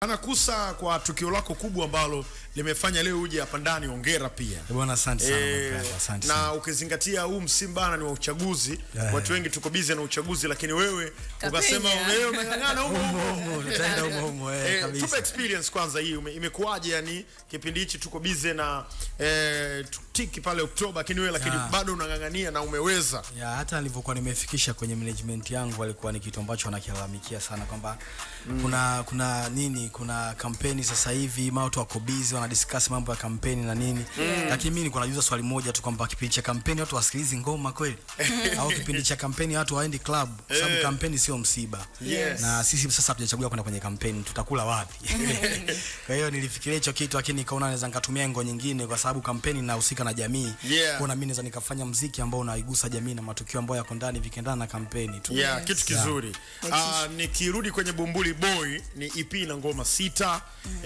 Anakusa kwa tukio lako kubwa ambalo limefanya leo uje hapa ndani, hongera pia. Bwana asante sana asante sana. Na ukizingatia huu msimu bana ni wa uchaguzi, watu wengi tuko busy na uchaguzi, lakini wewe ukasema wewe umeng'ang'ana huko tutaenda huko kabisa. Tupe experience kwanza, hii imekuaje? Yani kipindi hichi tuko busy na tiki pale Oktoba, lakini wewe lakini bado unang'ang'ania na umeweza. Hata nilivyokuwa nimefikisha kwenye management yangu walikuwa ni kitu ambacho wanakilalamikia sana kwamba kuna nini, kuna kampeni sasa hivi watu wako busy wana discuss mambo ya kampeni na nini. Lakini mimi nilikuwa najuza swali moja tu kwamba kipindi cha kampeni watu wasikilizi ngoma kweli au kipindi cha kampeni watu waendi club, sababu kampeni sio msiba. Na sisi sasa hatujachagua kwenda kwenye kampeni, tutakula wapi? Kwa hiyo nilifikiria hicho kitu, lakini nikaona naweza ngatumia ngo nyingine kwa sababu kampeni inahusika na jamii. Kwa na mimi naweza nikafanya muziki ambao unaigusa jamii na matukio ambayo yako ndani vikendana na kampeni tu. Kitu kizuri. Nikirudi kwenye Bumbuli Boy, ni EP na ngoma 6.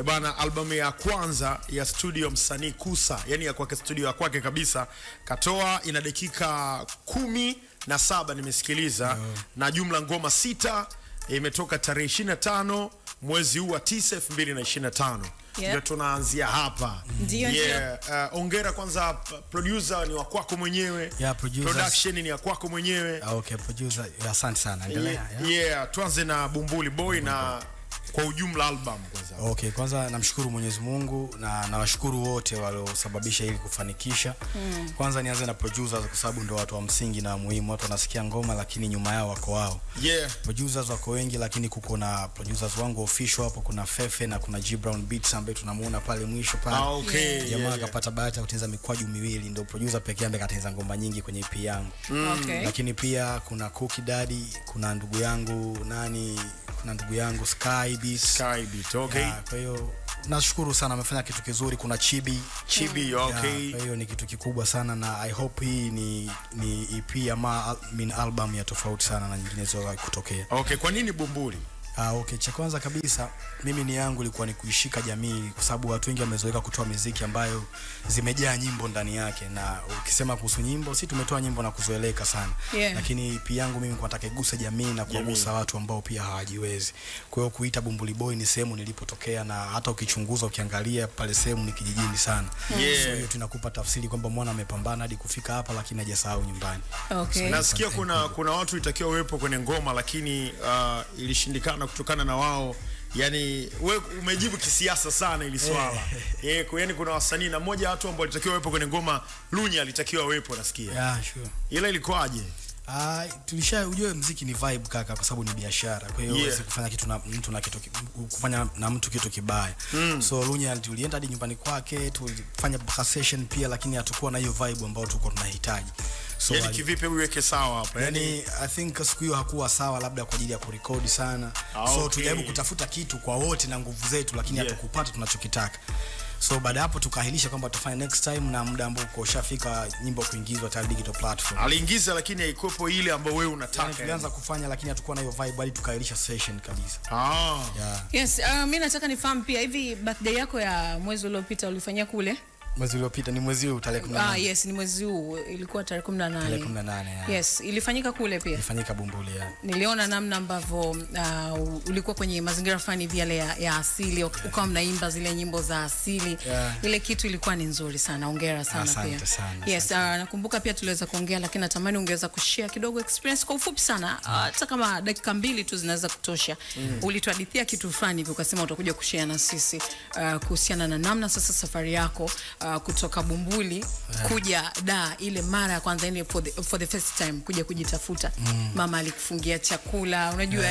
Bana, albamu ya kwanza ya studio msanii Kusa, yani ya kwake studio ya kwake kabisa, katoa ina dakika 17 nimesikiliza, na jumla ngoma 6. Imetoka tarehe 25 mwezi huu wa 9 2025. Ndio tunaanzia hapa. Ongera kwanza, producer ni wa kwako mwenyewe. Production ni ya kwako mwenyewe. Okay, producer, asante sana. Endelea. Tuanze na Bumbuli Boy na kwa ujumla album kwanza. Okay, kwanza namshukuru Mwenyezi Mungu na nawashukuru wote waliosababisha ili kufanikisha. Kwanza nianze na producers kwa sababu ndio watu wa msingi na muhimu. Watu wanasikia ngoma lakini nyuma yao wako wao. Producers wako wengi, lakini kuko na producers wangu official hapo, kuna Fefe na kuna G Brown Beats ambaye tunamuona pale mwisho pale. Jamaa akapata bahati ya kutengeneza mikwaju miwili, ndio producer pekee ambaye katengeneza ngoma nyingi kwenye EP yangu. Lakini pia kuna Cookie Daddy, kuna ndugu yangu kuna ndugu yangu Sky Beat. Kwa hiyo nashukuru sana, amefanya kitu kizuri. Kuna Chibi. Kwa hiyo ni kitu kikubwa sana, na I hope hii ni EP ya album ya tofauti sana na nyingine zote kutokea. Kwa nini Bumbuli? Cha kwanza kabisa mimi ni yangu ilikuwa ni kuishika jamii, kwa sababu watu wengi wamezoeka kutoa muziki ambayo zimejaa nyimbo ndani yake, na ukisema kuhusu nyimbo, si tumetoa nyimbo na kuzoeleka sana. Lakini pia yangu mimi nataka iguse jamii na kugusa watu ambao pia hawajiwezi. Kwa hiyo kuita Bumbuli Boy ni sehemu nilipotokea, na hata ukichunguza ukiangalia pale sehemu ni kijijini sana. So hiyo tunakupa tafsiri kwamba mwana amepambana hadi kufika hapa lakini hajasahau nyumbani. Nasikia kuna watu itakiwa uwepo kwenye ngoma lakini ilishindikana kutokana na wao. Yani wewe umejibu kisiasa sana ili swala. Yani kuna wasanii na mmoja watu ambao walitakiwa wepo kwenye ngoma, Lunya alitakiwa wepo nasikia. Ila ilikuwaje? Ujue muziki ni vibe kaka, kwa sababu ni biashara. Kwa hiyo huwezi kufanya kitu na mtu na kitu kufanya na mtu kitu kibaya. So Lunya tulienda hadi nyumbani kwake, tulifanya session pia, lakini hatakuwa na hiyo vibe ambayo tulikuwa tunahitaji. So yani kivipi uweke sawa hapa? Yani I think siku hiyo hakuwa sawa, labda kwa ajili ya kurekodi sana. So tulijaribu kutafuta kitu kwa wote na nguvu zetu, lakini hatukupata tunachokitaka. So baada hapo tukahilisha kwamba tufanye next time, na muda ambao uko ushafika nyimbo kuingizwa tayari digital platform. Aliingiza lakini haikuwepo ile ambayo wewe unataka. Tulianza kufanya lakini hatakuwa na hiyo vibe, hadi tukahilisha session kabisa. Yes, mimi nataka nifahamu pia, hivi birthday yako ya mwezi uliopita ulifanyia kule? Mwezi uliopita ni mwezi huu tarehe 18. Yes, ni mwezi huu, ilikuwa tarehe 18. Tarehe 18. Yes, ilifanyika kule pia. Ilifanyika Bumbuli Niliona namna ambavyo ulikuwa kwenye mazingira fulani vile ya asili, ukawa mnaimba zile nyimbo za asili. Ile kitu ilikuwa ni nzuri sana. Hongera sana pia. Yes, nakumbuka pia tuliweza kuongea, lakini natamani ungeweza kushare kidogo experience kwa ufupi sana, hata kama dakika 2 tu zinaweza kutosha. Ulituhadithia kitu fulani hivi ukasema utakuja kushare na sisi kuhusiana na namna sasa safari yako kutoka Bumbuli kuja ile mara ya kwanza, ile for the first time kuja kujitafuta. Mama alikufungia chakula, unajua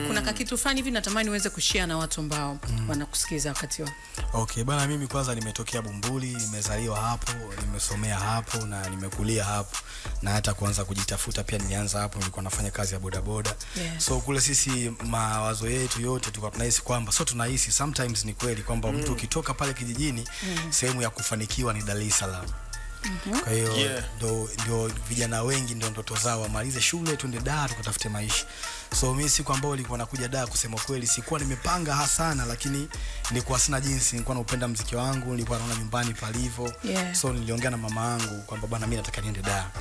kuna kitu fulani hivi natamani uweze kushare na watu ambao wanakusikiza wakati wao. Bana, mimi kwanza nimetokea Bumbuli, nimezaliwa hapo, nimesomea hapo na nimekulia hapo, na hata kuanza kujitafuta pia nilianza hapo, nilikuwa nafanya kazi ya bodaboda. So kule sisi mawazo yetu yote tulikuwa tunahisi kwamba tunahisi sometimes ni kweli kwamba mtu ukitoka pale kijijini sehemu ya kufanikiwa ni Dar es Salaam. Kwa hiyo ndio vijana wengi ndio ndoto zao wamalize shule twende Dar tukatafute maisha. So mimi siku ambayo nilikuwa nakuja Dar, kusema kweli sikuwa nimepanga sana, lakini nilikuwa sina jinsi, nilikuwa naupenda muziki wangu, nilikuwa naona nyumbani palivyo. So niliongea na mama yangu kwamba bwana mimi nataka niende Dar.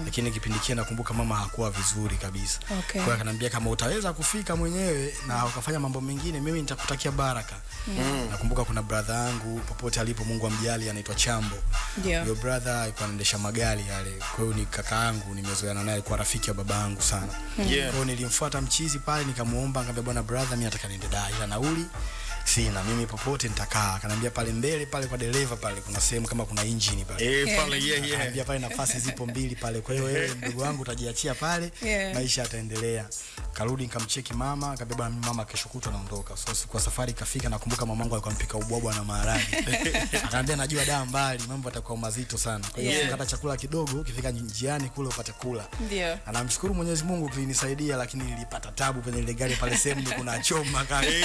Lakini kipindi kile nakumbuka mama hakuwa vizuri kabisa. Kwa hiyo akaniambia kama utaweza kufika mwenyewe na ukafanya mambo mengine, mimi nitakutakia baraka. Nakumbuka kuna brother yangu popote alipo, Mungu amjalie, anaitwa Chambo. Yo brother alikuwa anaendesha magari yale. Kwa hiyo ni kaka yangu, nimezoeana naye, alikuwa rafiki wa baba yangu sana. Kwa hiyo nilimfuata mchizi pale, nikamuomba, nikamwambia bwana brother mimi nataka niende Dar, ila nauli sina, mimi popote nitakaa. Akaniambia pale mbele pale kwa dereva pale kuna sehemu kama kuna engine pale. Pale Akaniambia pale nafasi zipo 2 pale. Kwa hiyo wewe mdogo wangu utajiachia pale, maisha yataendelea. Karudi nikamcheki mama, akabeba mama kesho kutwa naondoka. So kwa safari kafika, nakumbuka mamangu alikuwa anapika ubwabwa na maharage. Akaniambia najua Dar mbali, mambo yatakuwa mazito sana. Kwa hiyo ukata chakula kidogo, ukifika njiani kule upate kula. Anamshukuru Mwenyezi Mungu kunisaidia, lakini nilipata tabu kwenye ile gari pale, sehemu kuna choma kale.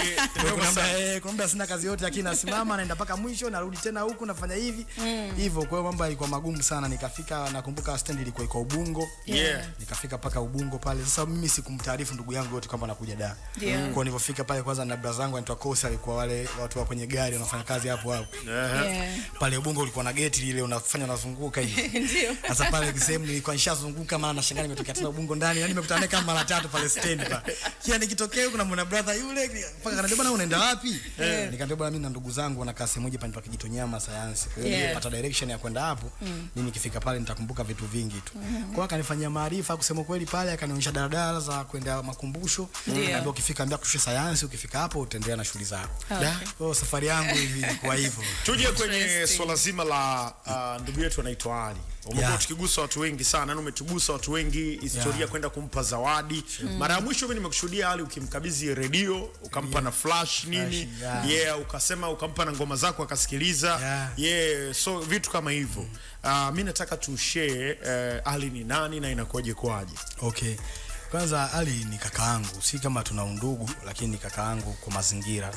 Kwa muda sina kazi yote, lakini nasimama naenda mpaka mwisho, narudi tena huku nafanya hivi hivyo. Kwa hiyo mambo yalikuwa magumu sana. Nikafika, nakumbuka stand ilikuwa iko Ubungo. Nikafika paka Ubungo pale. Sasa mimi sikumtaarifu ndugu yangu yote kwamba nakuja Dar. Kwa hiyo nilipofika pale, kwanza na brother zangu anaitwa Kosa, alikuwa wale watu wa kwenye gari wanafanya kazi hapo hapo. Pale Ubungo ulikuwa na gate lile unafanya unazunguka hivi. Sasa pale sehemu nilikuwa nishazunguka, maana nashangaa nimetokea tena Ubungo ndani. Yaani nimekutana naye kama mara 3 pale stand pale. Kia nikitokea huko na mwana brother yule mpaka ananiambia bwana unaenda wapi? Nikamwambia bwana mimi na ndugu zangu wanakaa sehemu moja panaitwa Kijitonyama Sayansi. Kwa hiyo nilipata direction ya kwenda hapo. Mimi nikifika pale nitakumbuka vitu vingi tu. Kwa hiyo akanifanyia maarifa, kusema kweli pale akanionyesha daladala za kwenda makumbusho. Nikamwambia ukifika ambia kushusha Sayansi, ukifika hapo utaendelea na shughuli zako. Kwa hiyo safari yangu ilikuwa hivyo. Tuje kwenye swala zima la ndugu yetu anaitwa Ali. Umekuwa tukigusa watu wengi sana, na umetugusa watu wengi, historia kwenda kumpa zawadi. Mara ya mwisho mimi nimekushuhudia Ali ukimkabidhi radio, ukampa na flash nini. Ukasema ukampa na ngoma zako akasikiliza. So vitu kama hivyo. Mimi nataka tu share Ali ni nani na inakuwaje kwaje. Okay. Kwanza Ali ni kakaangu, si kama tuna undugu, lakini ni kakaangu kwa mazingira.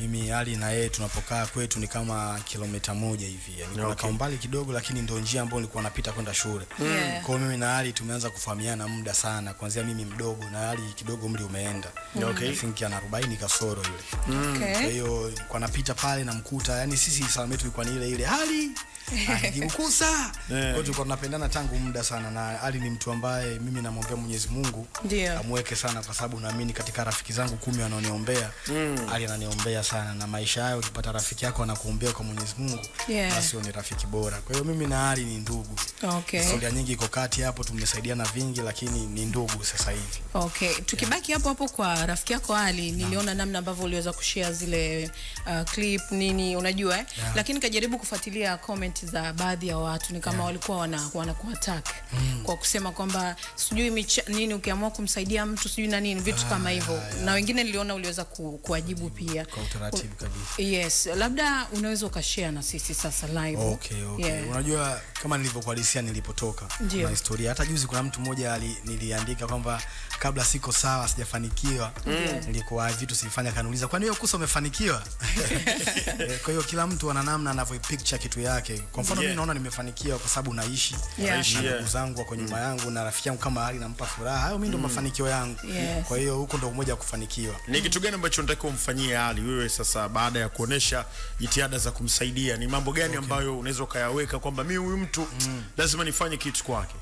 Mimi Ali na yeye tunapokaa kwetu ni kama kilomita 1 hivi. Yani kuna kaumbali kidogo, lakini ndio njia ambayo nilikuwa napita kwenda shule. Kwa hiyo mimi na Ali tumeanza kufahamiana muda sana, kuanzia mimi mdogo na Ali kidogo umri umeenda. I think ana 40 kasoro ile. Kwa hiyo kwa napita pale namkuta, yani sisi salamu yetu ilikuwa ni ile Ali Kusa. Kwa hiyo tulikuwa tunapendana tangu muda sana, na Ali ni mtu ambaye mimi namwombea Mwenyezi Mungu amweke sana, kwa sababu naamini katika rafiki zangu 10 wanaoniombea, Ali ananiombea sana, na maisha yao ukipata rafiki yako anakuombea kwa Mwenyezi Mungu, basi ni rafiki bora. Kwa hiyo mimi na Ali ni ndugu. Historia nyingi iko kati hapo, tumesaidiana vingi, lakini ni ndugu sasa hivi. Tukibaki hapo hapo kwa rafiki yako Ali, niliona namna ambavyo uliweza kushare zile clip nini unajua lakini kajaribu kufuatilia comment za baadhi ya watu, ni kama walikuwa wanakuattack kwa kusema kwamba sijui nini ukiamua kumsaidia mtu sijui na nini vitu kama hivyo, na wengine niliona uliweza kuwajibu pia kwa utaratibu kabisa. Labda unaweza ukashare na sisi sasa live. Unajua kama nilivyokualisia nilipotoka na historia, hata juzi kuna mtu mmoja niliandika kwamba kabla siko sawa, sijafanikiwa, nilikuwa vitu sifanya, kaniuliza kwani wewe Kusa umefanikiwa? Kwa hiyo kila mtu ana namna anavyo-picture kitu yake. Kwa mfano mimi naona nimefanikiwa kwa sababu naishi na ndugu zangu wako nyuma yangu, na rafiki yangu kama Ali nampa furaha. Hayo mimi ndo mafanikio yangu. Kwa hiyo huko ndo umoja wa kufanikiwa. Ni kitu gani ambacho unataka umfanyie Ali wewe sasa baada ya kuonesha jitihada za kumsaidia? Ni mambo gani ambayo unaweza kuyaweka kwamba mimi huyu mtu lazima nifanye kitu kwake?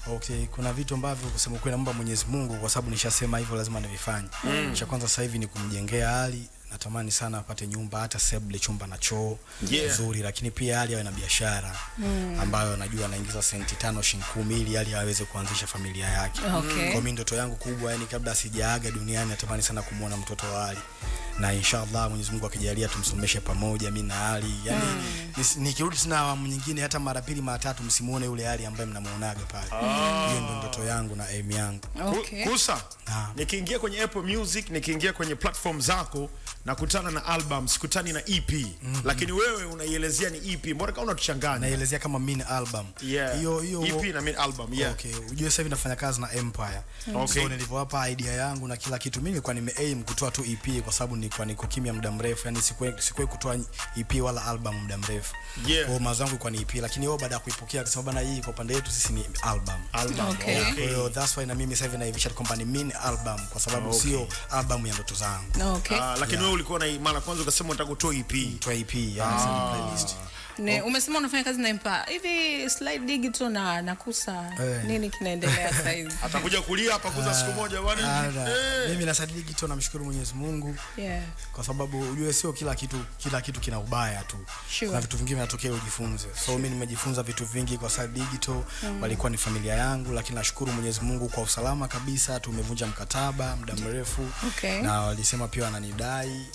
Kuna vitu ambavyo kusema kweli naomba Mwenyezi Mungu, kwa sababu nishasema hivyo lazima nivifanye. Cha kwanza sasa hivi ni kumjengea Ali. Natamani sana apate nyumba, hata sebule, chumba na choo nzuri, lakini pia Ali awe na biashara ambayo najua anaingiza senti 5 shilingi 10 ili Ali aweze kuanzisha familia yake. Kwa mimi ndoto yangu kubwa, yani kabla sijaaga duniani, natamani sana kumuona mtoto wa Ali, na inshallah Mwenyezi Mungu akijalia tumsomeshe pamoja mimi na Ali. Yani nikirudi tena awamu nyingine, hata mara 2 mara 3 msimuone yule Ali ambaye mnamuonaga pale. Hiyo ndio ndoto yangu na aim yangu. Kusa, nikiingia kwenye Apple Music, nikiingia kwenye platform zako, nakutana na album, sikutani na EP. Lakini wewe unaielezea ni EP. Mbona kama unatuchanganya? Naielezea kama mini album. Hiyo EP na mini album. Unajua sasa hivi nafanya kazi na Empire. So nilipowapa idea yangu na kila kitu, mimi nilikuwa nime-aim kutoa tu EP kwa sababu niko kimya muda mrefu. Yani sikuwahi kutoa EP wala album muda mrefu. mrefu. Kwa mawazo yangu ilikuwa ni EP, lakini wao baada ya kuipokea akasema bana, hii kwa pande yetu sisi ni album. Okay. Kwa hiyo that's why na mimi sasa hivi naivisha kwamba ni mini album kwa sababu sio album ya ndoto zangu. Okay. Lakini wewe ulikuwa na mara kwanza ukasema unataka kutoa EP. Toa EP ya playlist. Umesema unafanya kazi na Empire. Hivi Slide Digital na Kusa nini kinaendelea sasa hivi? Atakuja kulia hapa Kusa siku moja bwana. Mimi na Slide Digital namshukuru Mwenyezi Mungu. Kwa sababu ujue sio kila kitu kina ubaya tu. Na vitu vingine vinatokea ujifunze. So mimi nimejifunza vitu vingi kwa Slide Digital. Walikuwa ni familia yangu, lakini nashukuru Mwenyezi Mungu kwa usalama kabisa. Tumevunja mkataba muda mrefu. Na walisema pia wananidai.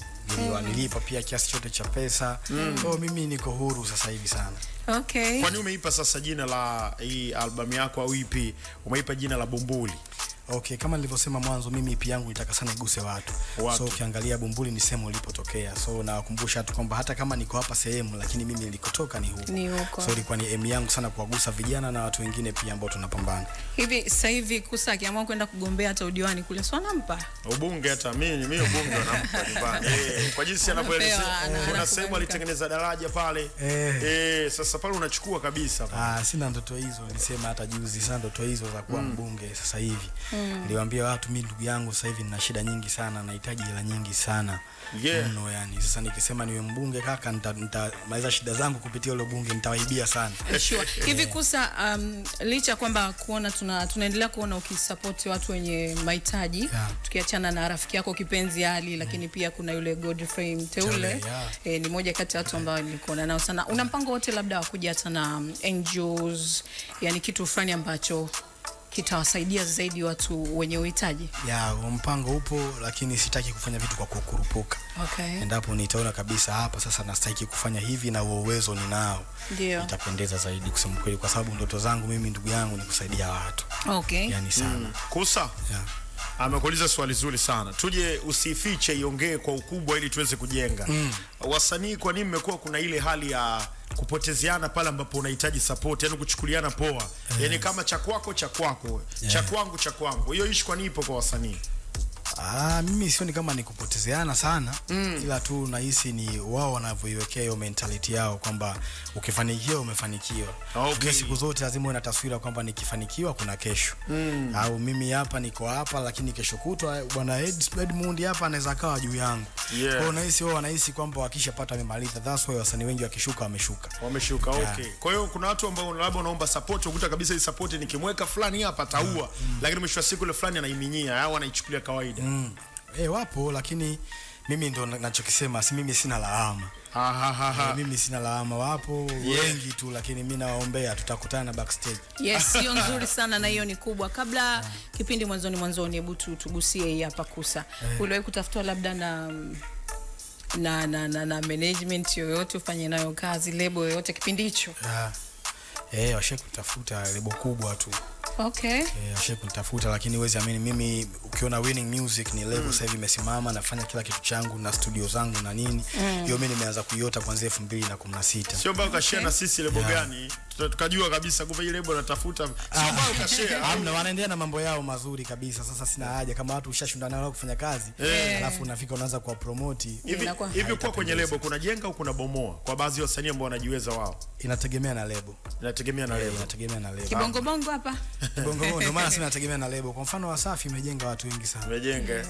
Nilipa pia kiasi chote cha pesa. Kwa mimi niko huru sasa hivi sana. Okay. Kwani umeipa sasa jina la hii album yako au EP, umeipa jina la Bumbuli? Okay, kama nilivyosema mwanzo, mimi EP yangu nitaka sana iguse watu. So ukiangalia Bumbuli ni sehemu ulipotokea. So nawakumbusha tu kwamba hata kama niko hapa sehemu, lakini mimi nilikotoka ni huko. So ilikuwa ni aim yangu sana kuwagusa vijana na watu wengine pia ambao tunapambana. Hivi sasa hivi Kusa akiamua kwenda kugombea hata udiwani kule, sio nampa? Ubunge hata mimi ubunge nampa nyumbani. Kwa jinsi anavyoelezea, kuna sehemu alitengeneza daraja pale. Sasa pale unachukua kabisa. Sina ndoto hizo, nilisema hata juzi, sana ndoto hizo za kuwa mbunge sasa hivi. Niliwaambia watu mimi ndugu yangu sasa hivi nina shida nyingi sana, nahitaji hela nyingi sana. No, yani sasa nikisema niwe mbunge kaka, nitamaliza shida zangu kupitia ile bunge, nitawaibia sana. Hivi Kusa, licha kwamba kuona tunaendelea kuona ukisupport watu wenye mahitaji, tukiachana na rafiki yako kipenzi Ali, lakini pia kuna yule Godfrey Mteule, ni moja kati ya watu ambao nilikuona nao sana. Una mpango wote labda wakuja hata na NGOs, yani kitu fulani ambacho kitawasaidia zaidi watu wenye uhitaji? Mpango upo, lakini sitaki kufanya vitu kwa kukurupuka. Endapo nitaona kabisa hapa sasa nastahili kufanya hivi na uwezo ninao, itapendeza zaidi kusema kweli, kwa sababu ndoto zangu mimi ndugu yangu ni kusaidia watu. Yani sana. Kusa. Amekuuliza swali zuri sana. Tuje usifiche, iongee kwa ukubwa ili tuweze kujenga. Wasanii, kwa nini mmekuwa kuna ile hali ya kupotezeana pale ambapo unahitaji support, yani kuchukuliana poa? Yani kama cha kwako, cha kwangu. Hiyo ishi kwa nini ipo kwa wasanii? Mimi sioni kama ni kupotezeana sana, ila tu nahisi ni wao wanavyoiwekea hiyo mentality yao kwamba ukifanikiwa umefanikiwa. Siku zote lazima una taswira kwamba nikifanikiwa kuna kesho. Au mimi hapa niko hapa, lakini kesho kutwa bwana Edmund hapa anaweza kawa juu yangu. Kwa hiyo nahisi wao wanahisi kwamba wakishapata wamemaliza. That's why wasanii wengi wakishuka wameshuka. Okay. Kwa hiyo kuna watu ambao labda wanaomba support, ukuta kabisa hii support nikimweka fulani hapa ataua, lakini mwisho wa siku ile fulani anaiminyia au anaichukulia kawaida. Wapo, lakini mimi ndo ninachokisema, mimi sina lawama. Mimi sina lawama, wapo wengi tu, lakini mimi nawaombea tutakutana backstage. Hiyo nzuri sana na hiyo ni kubwa. Kabla kipindi mwanzoni, hebu tugusie hii hapa Kusa. Uliwahi kutafuta labda na management yoyote ufanye nayo kazi, label yoyote kipindi hicho? Washe kutafuta label kubwa tu. Washe kutafuta, lakini uwezi amini mimi ukiona Winning Music ni label sasa hivi imesimama, nafanya kila kitu changu na studio zangu na nini. Hiyo mimi nimeanza kuiota kuanzia 2016. Sio mbao kashare na sisi label gani? Tukajua kabisa kumbe ile label natafuta. Sio mbao kashare. Wanaendelea na mambo yao mazuri kabisa. Sasa sina haja kama watu ushashindana nao kufanya kazi, alafu unafika unaanza kuwa promote. Hivi kwa kwenye label kuna jenga au kuna bomoa kwa baadhi ya wasanii ambao wanajiweza wao? Inategemea na label. Inategemea na label. Kibongo hapa. Bongo ndio maana sina nategemea na label. Kwa mfano Wasafi imejenga watu wengi sana.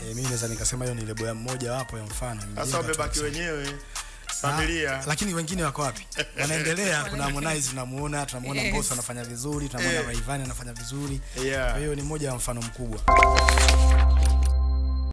Mimi naweza nikasema hiyo ni label moja wapo ya mfano. Sasa wamebaki wenyewe familia. Lakini wengine wako wapi? Wanaendelea. Kuna Harmonize tunamuona Mbosso anafanya vizuri, tunamuona Rayvanny anafanya vizuri. Kwa hiyo ni moja ya mfano mkubwa.